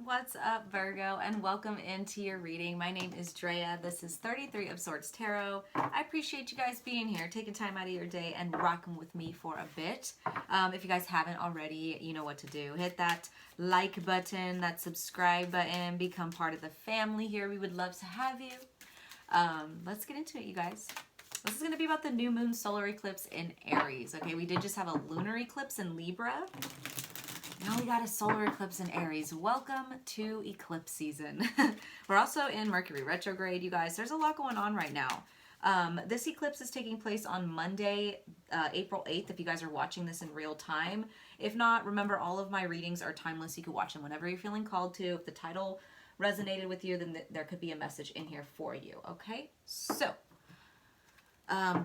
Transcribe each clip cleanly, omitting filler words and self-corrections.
What's up, Virgo, and welcome into your reading. My name is Drea. This is 33 of Swords Tarot. I appreciate you guys being here, taking time out of your day and rocking with me for a bit. If you guys haven't already, you know what to do. Hit that like button, that subscribe button, become part of the family here. We would love to have you. Let's get into it, you guys. This is going to be about the new moon solar eclipse in Aries. Okay, we did just have a lunar eclipse in Libra. Now we got a solar eclipse in Aries. Welcome to eclipse season. We're also in Mercury retrograde, you guys. There's a lot going on right now. This eclipse is taking place on Monday, April 8th, if you guys are watching this in real time. If not, remember all of my readings are timeless. You can watch them whenever you're feeling called to. If the title resonated with you, then there could be a message in here for you, okay? So,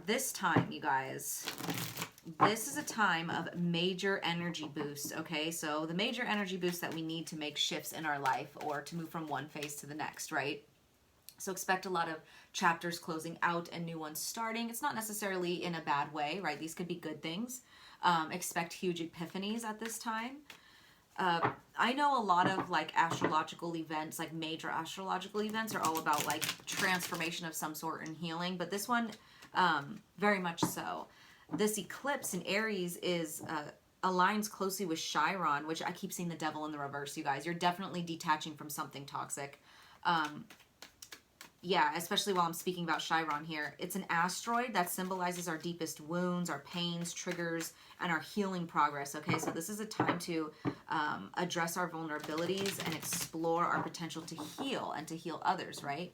this time, you guys, this is a time of major energy boost, okay? So the major energy boost that we need to make shifts in our life or to move from one phase to the next, right? So expect a lot of chapters closing out and new ones starting. It's not necessarily in a bad way, right? These could be good things. Expect huge epiphanies at this time. I know a lot of like astrological events, like major astrological events are all about like transformation of some sort and healing, but this one, very much so. This eclipse in Aries is aligns closely with Chiron, which I keep seeing the devil in the reverse, you guys. You're definitely detaching from something toxic. Yeah, especially while I'm speaking about Chiron here. It's an asteroid that symbolizes our deepest wounds, our pains, triggers, and our healing progress, okay? So this is a time to address our vulnerabilities and explore our potential to heal and to heal others, right?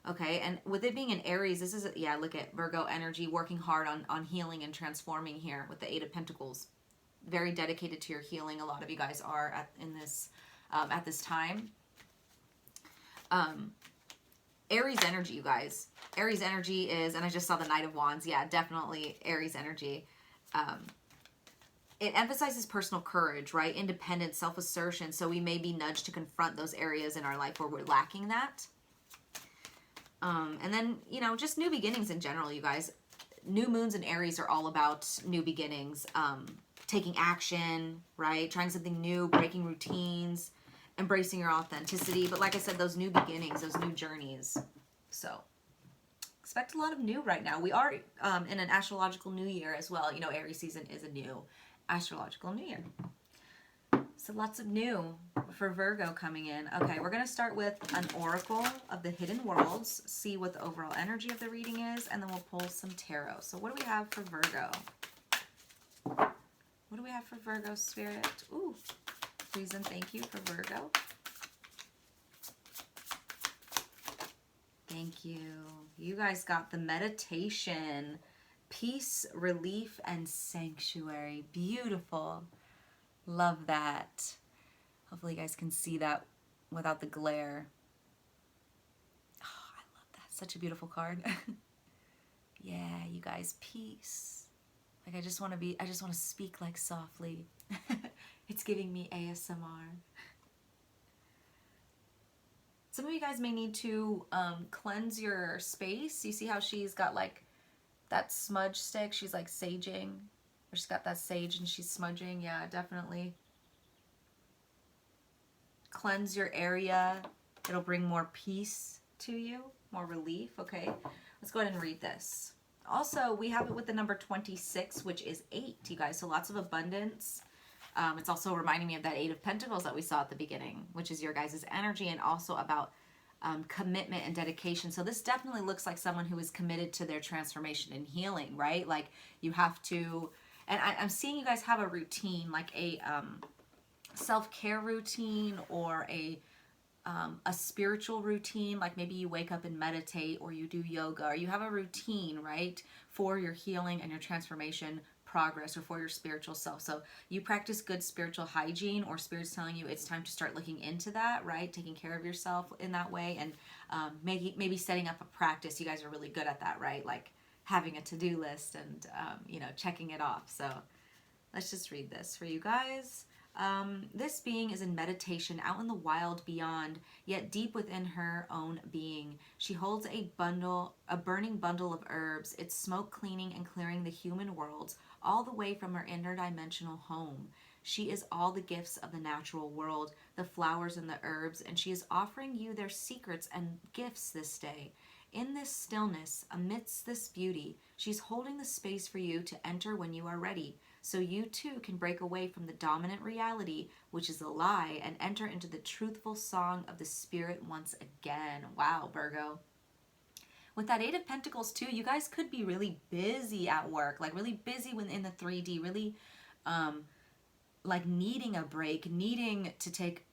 Okay, and with it being in Aries, this is, yeah, look at Virgo energy working hard on healing and transforming here with the Eight of Pentacles. Very dedicated to your healing. A lot of you guys are at this time. Aries energy, you guys. Aries energy is, and I just saw the Knight of Wands. Yeah, definitely Aries energy. It emphasizes personal courage, right? Independence, self-assertion. So we may be nudged to confront those areas in our life where we're lacking that. And then, you know, just new beginnings in general, you guys. New moons in Aries are all about new beginnings, taking action, right? Trying something new, breaking routines, embracing your authenticity. But like I said, those new beginnings, those new journeys. So expect a lot of new right now. We are in an astrological new year as well. You know, Aries season is a new astrological new year. So lots of new for Virgo coming in. Okay, we're going to start with an oracle of the hidden worlds, see what the overall energy of the reading is, and then we'll pull some tarot. So what do we have for Virgo? What do we have for Virgo, Spirit? Ooh, please and thank you for Virgo. Thank you. You guys got the meditation, peace, relief, and sanctuary. Beautiful. Love that. Hopefully you guys can see that without the glare. Oh, I love that. Such a beautiful card. Yeah, you guys, peace. Like I just want to speak like softly. It's giving me ASMR. Some of you guys may need to cleanse your space. You see how she's got like that smudge stick? She's like saging. Or she's got that sage and she's smudging. Yeah, definitely. Cleanse your area. It'll bring more peace to you, more relief. Okay, let's go ahead and read this. Also, we have it with the number 26, which is 8, you guys. So lots of abundance. It's also reminding me of that Eight of Pentacles that we saw at the beginning, which is your guys' energy and also about commitment and dedication. So this definitely looks like someone who is committed to their transformation and healing, right? Like you have to, and I'm seeing you guys have a routine, like a self-care routine or a spiritual routine, like maybe you wake up and meditate or you do yoga or you have a routine, right, for your healing and your transformation progress or for your spiritual self. So you practice good spiritual hygiene, or Spirit's telling you it's time to start looking into that, right, taking care of yourself in that way, and maybe setting up a practice. You guys are really good at that, right, like having a to-do list and you know, checking it off. So let's just read this for you guys. This being is in meditation, out in the wild beyond, yet deep within her own being. She holds a burning bundle of herbs, its smoke cleaning and clearing the human worlds all the way from her interdimensional home. She is all the gifts of the natural world, the flowers and the herbs, and she is offering you their secrets and gifts this day. In this stillness, amidst this beauty, she's holding the space for you to enter when you are ready, so you too can break away from the dominant reality, which is a lie, and enter into the truthful song of the Spirit once again. Wow, Virgo. With that Eight of Pentacles too, you guys could be really busy at work, like really busy within the 3D, really like needing a break, needing to take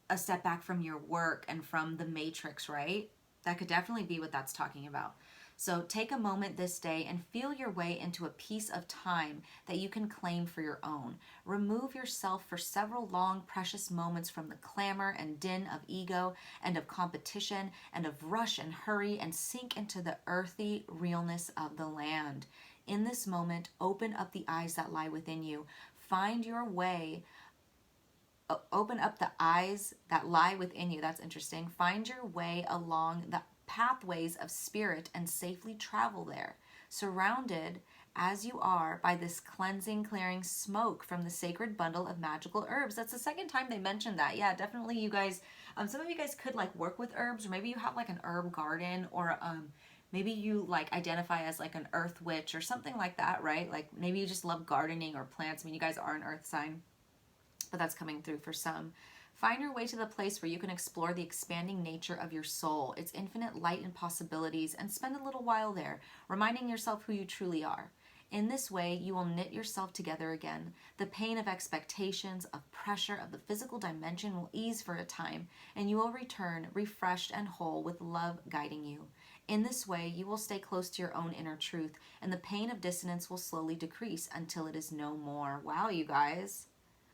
a step back from your work and from the matrix, right? That could definitely be what that's talking about. So take a moment this day and feel your way into a piece of time that you can claim for your own. Remove yourself for several long, precious moments from the clamor and din of ego and of competition and of rush and hurry, and sink into the earthy realness of the land. In this moment, open up the eyes that lie within you. Find your way. Open up the eyes that lie within you. That's interesting. Find your way along the pathways of spirit and safely travel there, surrounded as you are by this cleansing, clearing smoke from the sacred bundle of magical herbs. That's the second time they mentioned that. Yeah, definitely you guys, some of you guys could like work with herbs, or maybe you have like an herb garden, or maybe you like identify as like an earth witch or something like that, right? Like maybe you just love gardening or plants. I mean, you guys are an earth sign, but that's coming through for some. Find your way to the place where you can explore the expanding nature of your soul, its infinite light and possibilities, and spend a little while there, reminding yourself who you truly are. In this way, you will knit yourself together again. The pain of expectations, of pressure, of the physical dimension will ease for a time, and you will return refreshed and whole with love guiding you. In this way, you will stay close to your own inner truth, and the pain of dissonance will slowly decrease until it is no more. Wow, you guys.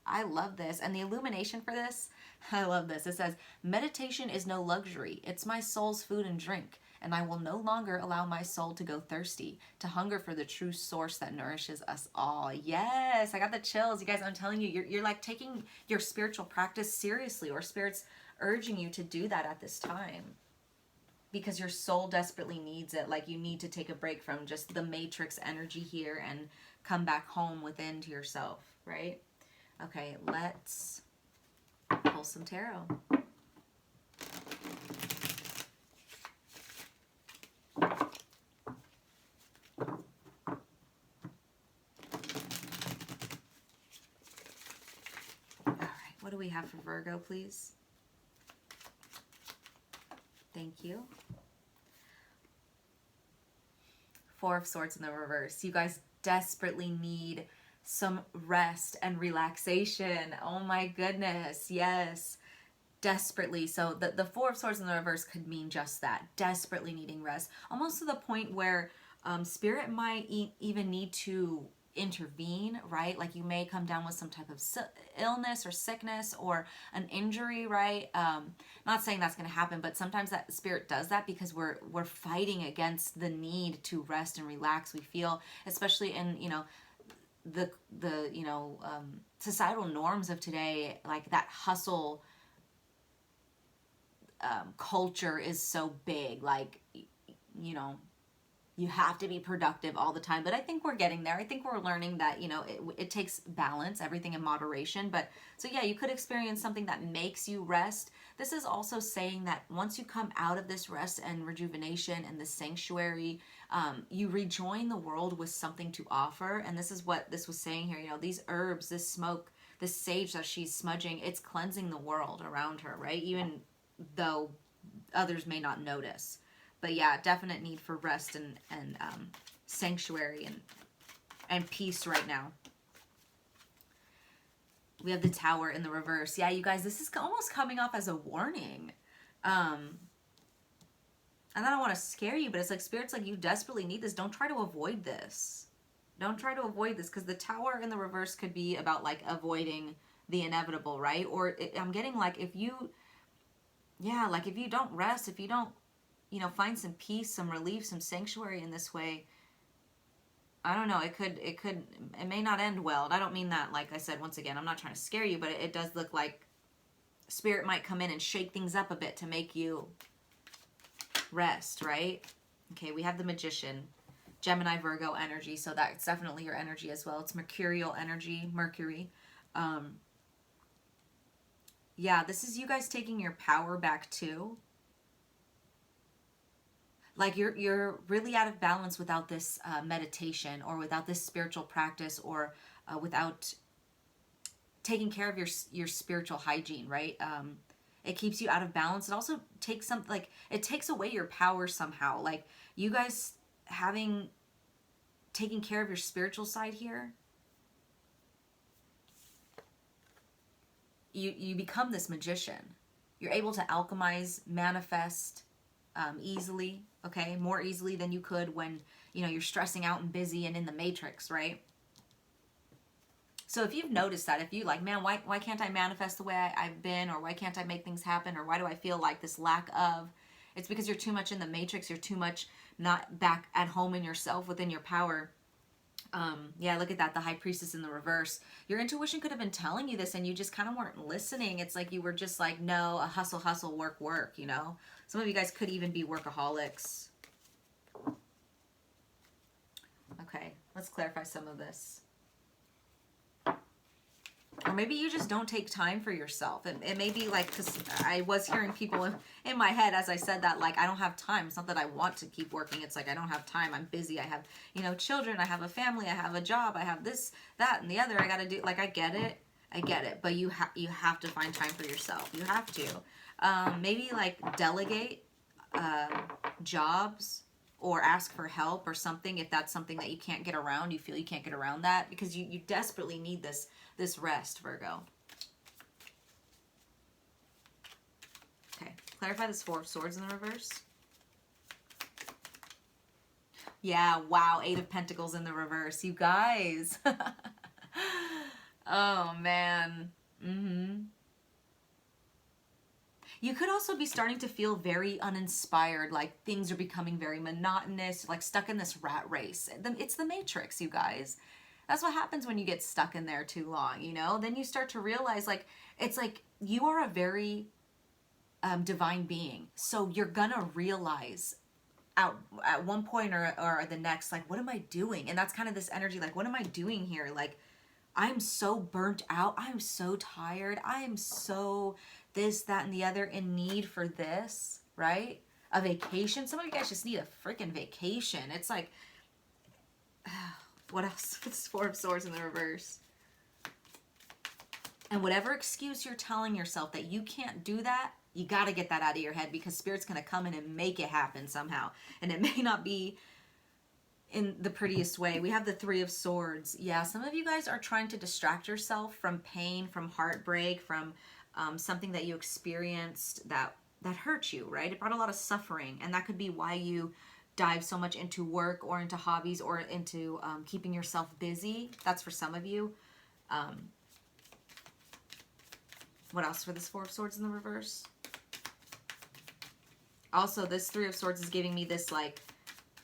I love this. And the illumination for this, I love this. It says, meditation is no luxury. It's my soul's food and drink. And I will no longer allow my soul to go thirsty, to hunger for the true source that nourishes us all. Yes, I got the chills. You guys, I'm telling you, you're like taking your spiritual practice seriously, or Spirit's urging you to do that at this time, because your soul desperately needs it. Like you need to take a break from just the matrix energy here and come back home within to yourself, right? Okay, let's pull some tarot. All right, what do we have for Virgo, please? Thank you. Four of Swords in the reverse. You guys desperately need some rest and relaxation. Oh my goodness. Yes. Desperately. So the Four of Swords in the reverse could mean just that. Desperately needing rest. Almost to the point where Spirit might even need to intervene, right? Like you may come down with some type of illness or sickness or an injury, right? Not saying that's going to happen, but sometimes that Spirit does that because we're fighting against the need to rest and relax. We feel, especially in, the societal norms of today, like that hustle culture is so big, like you have to be productive all the time. But I think we're getting there. I think we're learning that it takes balance, everything in moderation. But so yeah, you could experience something that makes you rest. This is also saying that once you come out of this rest and rejuvenation and the sanctuary, you rejoin the world with something to offer. And this is what this was saying here. These herbs, this smoke, this sage that she's smudging, it's cleansing the world around her, right? Even though others may not notice. But yeah, definite need for rest and sanctuary and peace right now. We have the Tower in the reverse. Yeah, you guys, this is almost coming off as a warning. And I don't want to scare you, but it's like Spirit's like, you desperately need this. Don't try to avoid this. Don't try to avoid this, because the Tower in the reverse could be about like avoiding the inevitable, right? Or I'm getting like if you don't rest, if you don't find some peace, some relief, some sanctuary in this way, I don't know, it may not end well. And I don't mean that, like I said, once again, I'm not trying to scare you, but it does look like Spirit might come in and shake things up a bit to make you rest, right? Okay, we have the Magician. Gemini, Virgo energy. So that's definitely your energy as well. It's mercurial energy, Mercury. Yeah, this is you guys taking your power back too. Like you're really out of balance without this meditation, or without this spiritual practice, or without taking care of your spiritual hygiene, right? It keeps you out of balance. It also takes some, like, it takes away your power somehow. Like, you guys having taking care of your spiritual side here, you become this magician. You're able to alchemize, manifest easily, okay? More easily than you could when, you know, you're stressing out and busy and in the matrix, right? So if you've noticed that, if you like, man, why can't I manifest the way I've been, or why can't I make things happen, or why do I feel like this lack of, it's because you're too much in the matrix. You're too much not back at home in yourself, within your power. Yeah, look at that, the High Priestess in the reverse. Your intuition could have been telling you this and you just kind of weren't listening. It's like you were just like, no, a hustle, hustle, work, work, you know? Some of you guys could even be workaholics. Okay, let's clarify some of this. Or maybe you just don't take time for yourself. It may be like, because I was hearing people in my head as I said that, like, I don't have time. It's not that I want to keep working. It's like, I don't have time. I'm busy. I have, you know, children. I have a family. I have a job. I have this, that, and the other. I got to do, like, I get it. I get it. But you have to find time for yourself. You have to. Maybe, like, delegate jobs, or ask for help or something, if that's something that you can't get around. You feel you can't get around that, because you desperately need this rest, Virgo. Okay, clarify this Four of Swords in the reverse. Yeah, wow, Eight of Pentacles in the reverse. You guys. Oh, man. You could also be starting to feel very uninspired, like things are becoming very monotonous, like stuck in this rat race. It's the matrix, you guys. That's what happens when you get stuck in there too long, you know? Then you start to realize, like, it's like you are a very divine being. So you're gonna realize at one point or the next, like, what am I doing? And that's kind of this energy, like, what am I doing here? Like, I'm so burnt out. I'm so tired. I am so this, that, and the other, in need for this, right? A vacation. Some of you guys just need a freaking vacation. It's like, what else? It's Four of Swords in the reverse. And whatever excuse you're telling yourself that you can't do that, you got to get that out of your head, because Spirit's going to come in and make it happen somehow. And it may not be in the prettiest way. We have the Three of Swords. Yeah, some of you guys are trying to distract yourself from pain, from heartbreak, from something that you experienced that hurt you, right? It brought a lot of suffering, and that could be why you dive so much into work, or into hobbies, or into keeping yourself busy. That's for some of you. What else for this Four of Swords in the reverse? Also, this Three of Swords is giving me this, like,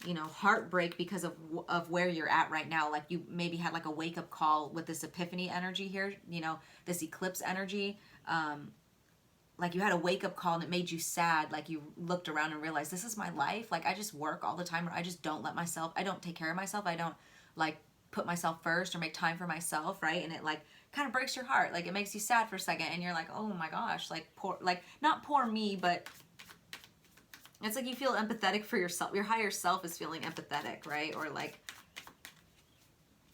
you know, heartbreak because of where you're at right now. Like, you maybe had like a wake-up call with this epiphany energy here, you know, this eclipse energy. Like, you had a wake-up call and it made you sad. Like, you looked around and realized, this is my life. Like, I just work all the time, or I just don't I don't take care of myself. I don't, like, put myself first or make time for myself, right? And it, like, kind of breaks your heart. Like, it makes you sad for a second, and you're like, oh my gosh, like, poor, like, not poor me, but it's like you feel empathetic for yourself. Your higher self is feeling empathetic, right? Or like,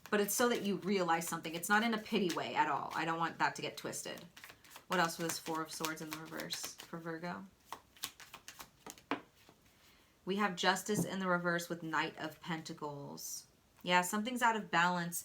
but it's so that you realize something. It's not in a pity way at all. I don't want that to get twisted. What else for this Four of Swords in the reverse for Virgo? We have Justice in the reverse with Knight of Pentacles. Yeah, something's out of balance.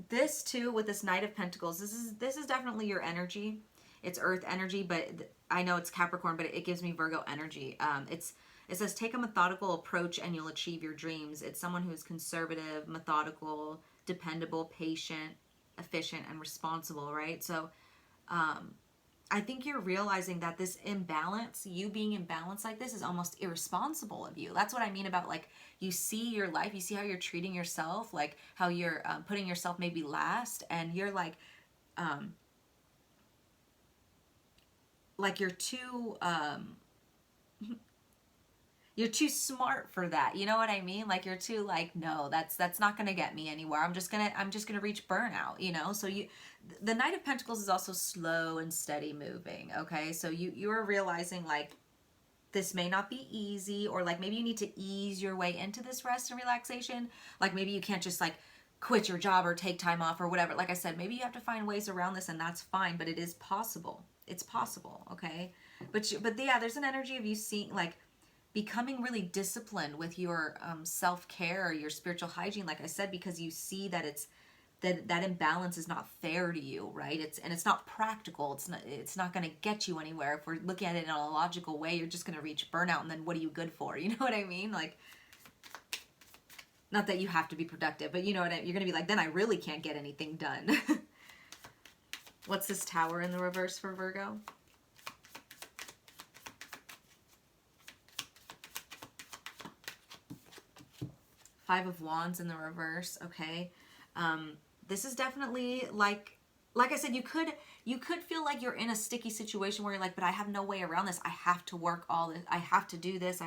This too, with this Knight of Pentacles, this is definitely your energy. It's Earth energy, but I know it's Capricorn, but it gives me Virgo energy. It says, take a methodical approach and you'll achieve your dreams. It's someone who's conservative, methodical, dependable, patient, efficient, and responsible, right? So I think you're realizing that this imbalance, you being imbalanced like this, is almost irresponsible of you. That's what I mean about, like, you see your life, you see how you're treating yourself, like how you're putting yourself maybe last, and you're like you're too you're too smart for that. You know what I mean? Like you're too like, no, that's not going to get me anywhere. I'm just going to reach burnout, you know? So the Knight of Pentacles is also slow and steady moving, okay? So you're realizing like this may not be easy, or like maybe you need to ease your way into this rest and relaxation. Like maybe you can't just like quit your job or take time off or whatever. Like I said, maybe you have to find ways around this, and that's fine, but it is possible. It's possible, okay? But yeah, there's an energy of you seeing like becoming really disciplined with your self-care, your spiritual hygiene, like I said, because you see that that imbalance is not fair to you, right? It's not practical. It's not going to get you anywhere. If we're looking at it in a logical way, you're just going to reach burnout, and then what are you good for? You know what I mean? Like, not that you have to be productive, but you know what you're going to be like, then I really can't get anything done. What's this Tower in the reverse for Virgo? Five of Wands in the reverse, okay? This is definitely like I said, you could feel like you're in a sticky situation where you're like, but I have no way around this. I have to work all this. I have to do this.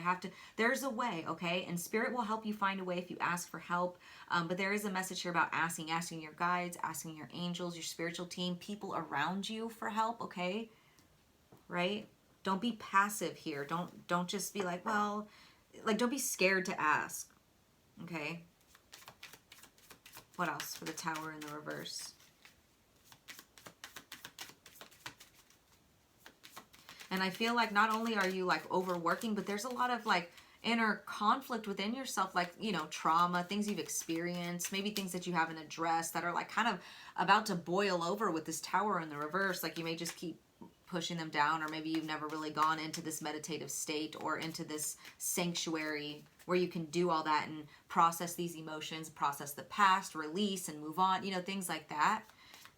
There's a way, okay? And Spirit will help you find a way if you ask for help. But there is a message here about asking your guides, asking your angels, your spiritual team, people around you for help, okay? Right? Don't be passive here. Don't just be like, well, like don't be scared to ask. Okay. What else for the Tower in the reverse? And I feel like not only are you like overworking, but there's a lot of like inner conflict within yourself, like, you know, trauma, things you've experienced, maybe things that you haven't addressed that are like kind of about to boil over with this Tower in the reverse. Like you may just keep pushing them down, or maybe you've never really gone into this meditative state or into this sanctuary where you can do all that and process these emotions, process the past, release and move on, you know, things like that.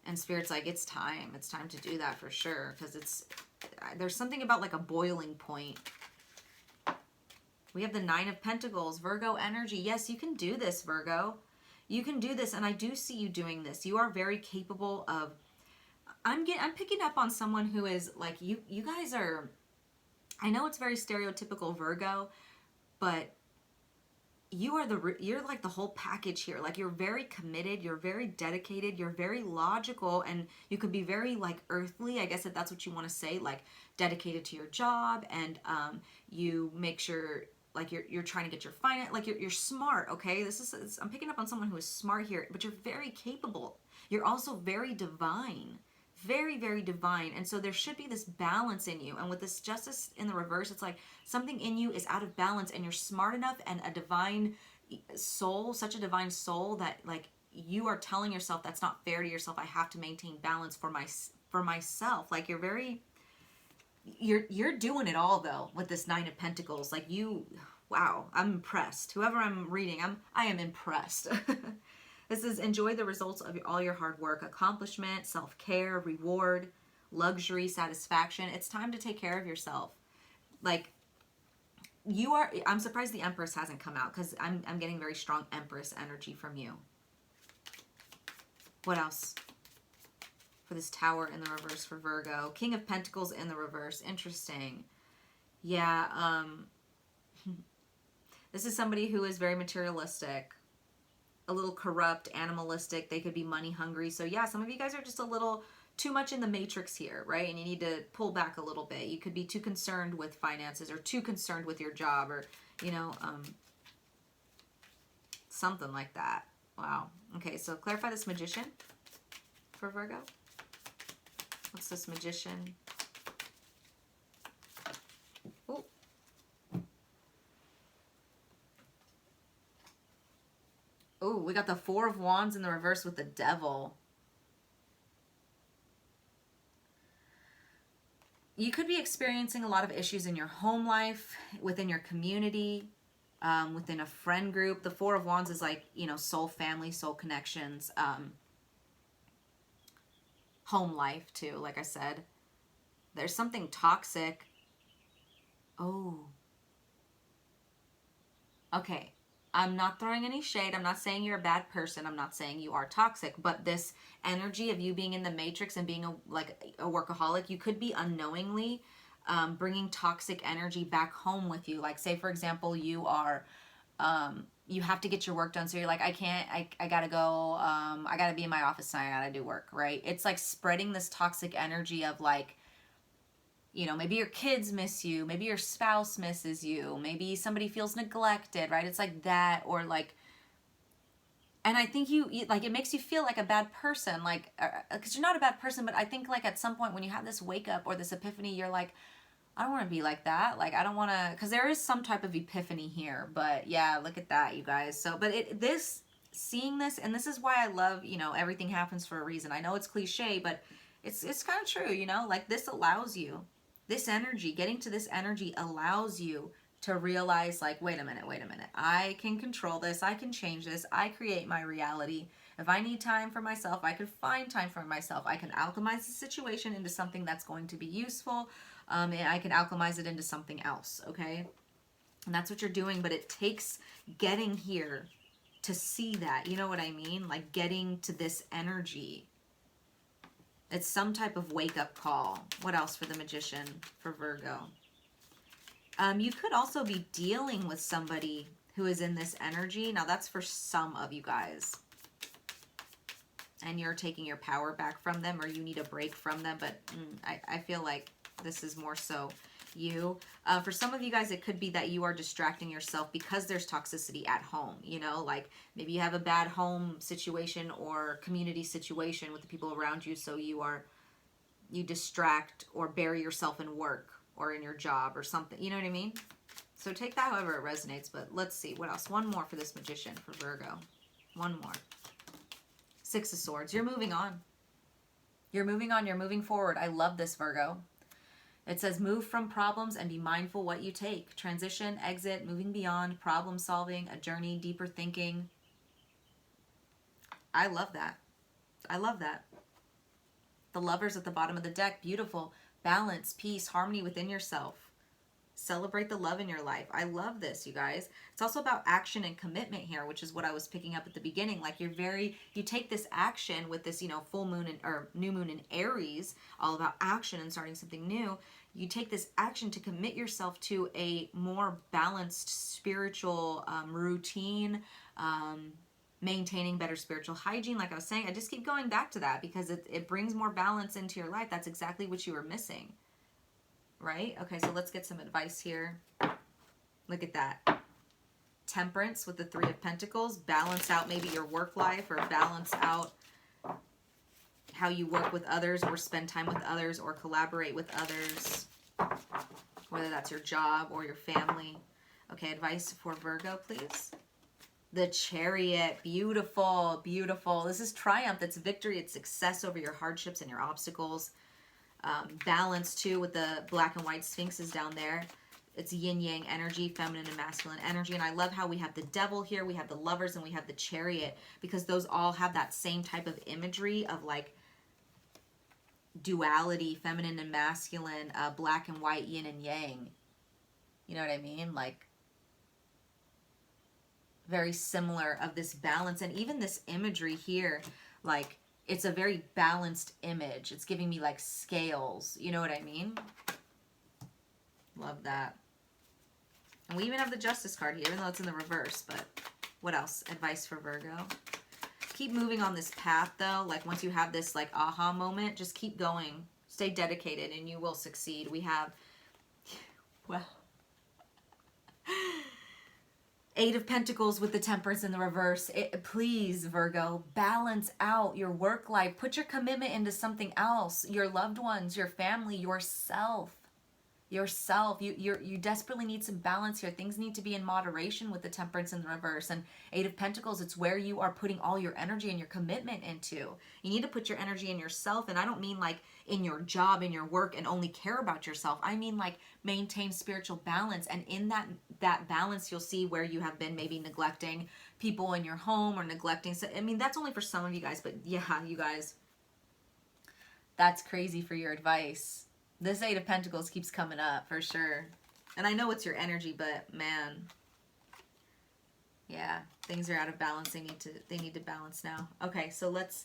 And Spirit's like, it's time to do that for sure, because there's something about like a boiling point. We have the Nine of Pentacles, Virgo energy. Yes, you can do this, Virgo. You can do this, and I do see you doing this. You are very capable of, I'm picking up on someone who is like, you guys are, I know it's very stereotypical Virgo, but you're like the whole package here. Like you're very committed, you're very dedicated, you're very logical, and you could be very like earthly, I guess, if that's what you want to say, like dedicated to your job, and you make sure like you're trying to get your finance, like you're smart, okay? I'm picking up on someone who is smart here, but you're very capable. You're also very divine. Very, very divine. And so there should be this balance in you. And with this Justice in the reverse, it's like something in you is out of balance, and you're smart enough and a divine soul, such a divine soul, that like you are telling yourself that's not fair to yourself. I have to maintain balance for myself. Like you're doing it all though with this Nine of Pentacles. Like wow, I'm impressed. Whoever I'm reading, I am impressed. This is enjoy the results of all your hard work, accomplishment, self-care, reward, luxury, satisfaction. It's time to take care of yourself. Like I'm surprised the Empress hasn't come out, because I'm getting very strong Empress energy from you. What else for this Tower in the reverse for Virgo? King of Pentacles in the reverse. Interesting. Yeah, this is somebody who is very materialistic, a little corrupt, animalistic. They could be money hungry. So yeah, some of you guys are just a little too much in the matrix here, right? And you need to pull back a little bit. You could be too concerned with finances, or too concerned with your job, or, you know, something like that. Wow. Okay, so clarify this Magician for Virgo. What's this Magician? Oh. Oh, we got the Four of Wands in the reverse with the Devil. You could be experiencing a lot of issues in your home life, within your community, within a friend group. The Four of Wands is like, you know, soul family, soul connections, home life too, like I said. There's something toxic. Oh. Okay. I'm not throwing any shade. I'm not saying you're a bad person. I'm not saying you are toxic. But this energy of you being in the matrix and being like a workaholic, you could be unknowingly bringing toxic energy back home with you. Like, say, for example, you are, you have to get your work done. So you're like, I can't, I gotta go, I gotta be in my office tonight, I gotta do work, right? It's like spreading this toxic energy of like, you know, maybe your kids miss you, maybe your spouse misses you, maybe somebody feels neglected, right? It's like that, or like, and I think you like, it makes you feel like a bad person, like, because you're not a bad person, but I think like at some point when you have this wake up or this epiphany, you're like, I don't want to be like that. Like, I don't want to, because there is some type of epiphany here, but yeah, look at that, you guys. So, but seeing this, and this is why I love, you know, everything happens for a reason. I know it's cliche, but it's kind of true, you know, like this allows you, this energy, getting to this energy allows you to realize like, wait a minute, I can control this, I can change this, I create my reality. If I need time for myself, I can find time for myself. I can alchemize the situation into something that's going to be useful, and I can alchemize it into something else, okay? And that's what you're doing, but it takes getting here to see that, you know what I mean? Like getting to this energy. It's some type of wake-up call. What else for the Magician, for Virgo? You could also be dealing with somebody who is in this energy. Now, that's for some of you guys. And you're taking your power back from them, or you need a break from them. But I feel like this is more so you. For some of you guys, it could be that you are distracting yourself because there's toxicity at home. You know, like maybe you have a bad home situation or community situation with the people around you. So you distract or bury yourself in work or in your job or something. You know what I mean? So take that however it resonates. But let's see. What else? One more for this Magician, for Virgo. One more. Six of Swords. You're moving on. You're moving on. You're moving forward. I love this, Virgo. It says move from problems and be mindful what you take. Transition, exit, moving beyond, problem solving, a journey, deeper thinking. I love that. I love that. The Lovers at the bottom of the deck. Beautiful. Balance, peace, harmony within yourself. Celebrate the love in your life. I love this, you guys. It's also about action and commitment here, which is what I was picking up at the beginning. Like you take this action with this, you know, full moon or new moon in Aries, all about action and starting something new. You take this action to commit yourself to a more balanced spiritual routine, maintaining better spiritual hygiene. Like I was saying, I just keep going back to that because it brings more balance into your life. That's exactly what you were missing. Right? Okay, so let's get some advice here. Look at that. Temperance with the Three of Pentacles. Balance out maybe your work life, or balance out how you work with others or spend time with others or collaborate with others. Whether that's your job or your family. Okay, advice for Virgo, please. The Chariot. Beautiful, beautiful. This is triumph. It's victory. It's success over your hardships and your obstacles. Balance too with the black and white sphinxes down there. It's yin yang energy, feminine and masculine energy. And I love how we have the Devil here, we have the Lovers, and we have the Chariot, because those all have that same type of imagery of like duality, feminine and masculine, black and white, yin and yang. You know what I mean? Like very similar of this balance. And even this imagery here, like it's a very balanced image. It's giving me like scales. You know what I mean? Love that. And we even have the Justice card here, even though it's in the reverse. But what else? Advice for Virgo. Keep moving on this path though. Like once you have this like aha moment, just keep going. Stay dedicated and you will succeed. We have, well, Eight of Pentacles with the Temperance in the reverse. Please, Virgo, balance out your work life. Put your commitment into something else. Your loved ones, your family, yourself. You desperately need some balance here. Things need to be in moderation with the Temperance in the reverse. And Eight of Pentacles, it's where you are putting all your energy and your commitment into. You need to put your energy in yourself. And I don't mean like in your job, in your work, and only care about yourself. I mean like maintain spiritual balance. And in that balance, you'll see where you have been maybe neglecting people in your home or neglecting. So, I mean, that's only for some of you guys. But yeah, you guys, that's crazy for your advice. This Eight of Pentacles keeps coming up for sure. And I know it's your energy, but man, yeah, things are out of balance. They need to balance now. Okay, so let's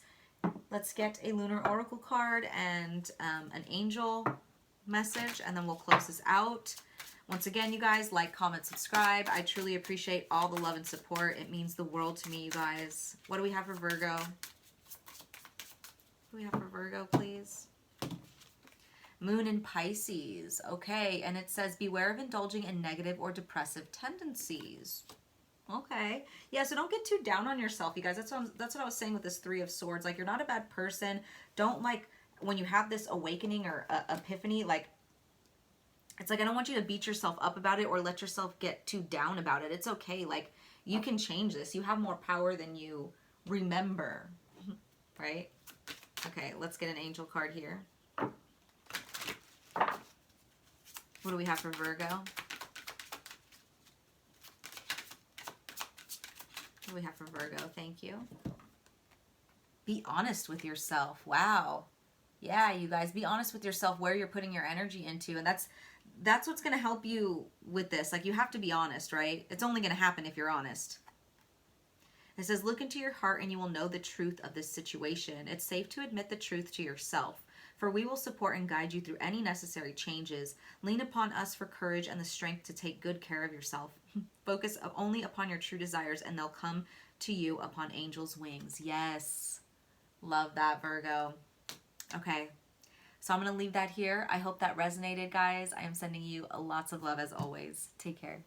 get a lunar oracle card and an angel. message, and then we'll close this out. Once again, you guys, like, comment, subscribe. I truly appreciate all the love and support. It means the world to me, you guys. What do we have for Virgo? What do we have for Virgo, please? Moon in Pisces. Okay, and it says, beware of indulging in negative or depressive tendencies. Okay. Yeah, so don't get too down on yourself, you guys. That's what I was saying with this Three of Swords. Like, you're not a bad person. Don't, like, when you have this awakening or epiphany, like, it's like, I don't want you to beat yourself up about it or let yourself get too down about it. It's okay. Like, you can change this. You have more power than you remember, right? Okay, let's get an angel card here. What do we have for Virgo? What do we have for Virgo? Thank you. Be honest with yourself. Wow. Yeah, you guys, be honest with yourself where you're putting your energy into. And that's what's going to help you with this. Like, you have to be honest, right? It's only going to happen if you're honest. It says, look into your heart and you will know the truth of this situation. It's safe to admit the truth to yourself, for we will support and guide you through any necessary changes. Lean upon us for courage and the strength to take good care of yourself. Focus only upon your true desires and they'll come to you upon angels' wings. Yes. Love that, Virgo. Okay. So I'm going to leave that here. I hope that resonated, guys. I am sending you lots of love as always. Take care.